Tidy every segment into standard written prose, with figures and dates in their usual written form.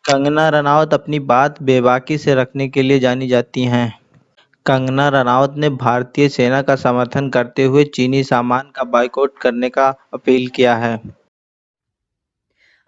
कंगना रनौत अपनी बात बेबाकी से रखने के लिए जानी जाती हैं। कंगना रनौत ने भारतीय सेना का समर्थन करते हुए चीनी सामान का बॉयकॉट करने का अपील किया है।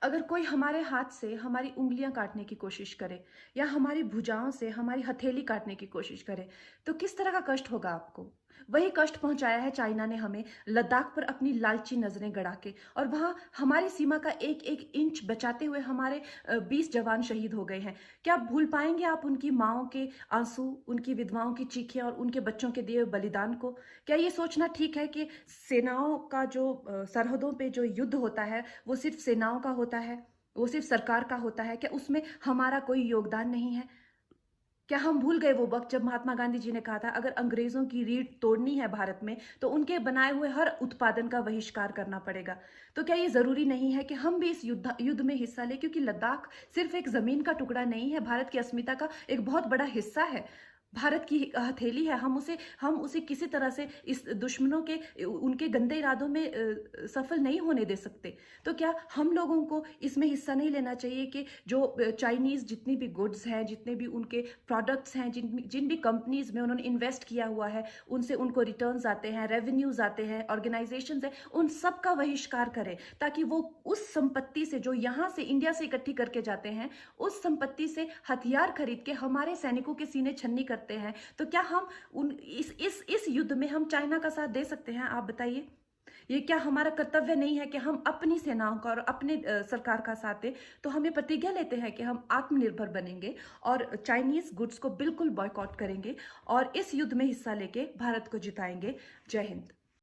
अगर कोई हमारे हाथ से हमारी उँगलियाँ काटने की कोशिश करे या हमारी भुजाओं से हमारी हथेली काटने की कोशिश करे, तो किस तरह का कष्ट होगा आपको? वही कष्ट पहुँचाया है चाइना ने हमें लद्दाख पर अपनी लालची नज़रें गड़ा के, और वहाँ हमारी सीमा का एक-एक इंच बचाते हुए हमारे 20 जवान शहीद हो गए हैं। क्या भूल पाएँगे आप उनकी माँओं के आँसू, उनकी विधवाओं की चीखें और उनके बच्चों के दिए हुए बलिदान को? क्या ये सोचना ठीक है कि सेनाओं का जो सरहदों पे जो युद्ध होता है, वो सिर्फ सेनाओं का होता है, वो सिर्फ सरकार का होता है? क्या उसमें हमारा कोई योगदान नहीं है? क्या हम भूल गए वो वक्त जब महात्मा गांधी जी ने कहा था अगर अंग्रेजों की रीढ़ तोड़नी है भारत में तो उनके बनाए हुए हर उत्पादन का बहिष्कार करना पड़ेगा? तो क्या ये जरूरी नहीं है कि हम भी इस युद्ध में हिस्सा लें, क्योंकि लद्दाख सिर्फ एक जमीन का टुकड़ा नहीं है, भारत की अस्मिता का एक बहुत बड़ा हिस्सा है, भारत की हथेली है। हम उसे किसी तरह से इस दुश्मनों के उनके गंदे इरादों में सफल नहीं होने दे सकते। तो क्या हम लोगों को इसमें हिस्सा नहीं लेना चाहिए कि जो चाइनीज जितनी भी गुड्स हैं, जितने भी उनके प्रोडक्ट्स हैं, जिन जिन भी कंपनीज में उन्होंने इन्वेस्ट किया हुआ है, उनसे उनको रिटर्न्स आते हैं, रेवेन्यूज आते हैं, ऑर्गेनाइजेशंस हैं, उन सब का बहिष्कार करें, ताकि वो उस संपत्ति से जो यहाँ से इंडिया से इकट्ठी करके जाते हैं, उस संपत्ति से हथियार खरीद के हमारे सैनिकों के सीने छन्नी करते हैं। तो क्या हम उन इस युद्ध में हम चाइना का साथ दे सकते हैं? आप बताइए। ये क्या हमारा कर्तव्य नहीं है कि हम अपनी सेनाओं का और अपने सरकार का साथ दें? तो हमें प्रतिज्ञा लेते हैं कि हम आत्मनिर्भर बनेंगे और चाइनीज गुड्स को बिल्कुल बॉयकॉट करेंगे और इस युद्ध में हिस्सा लेके भारत को जिताएंगे। जय हिंद।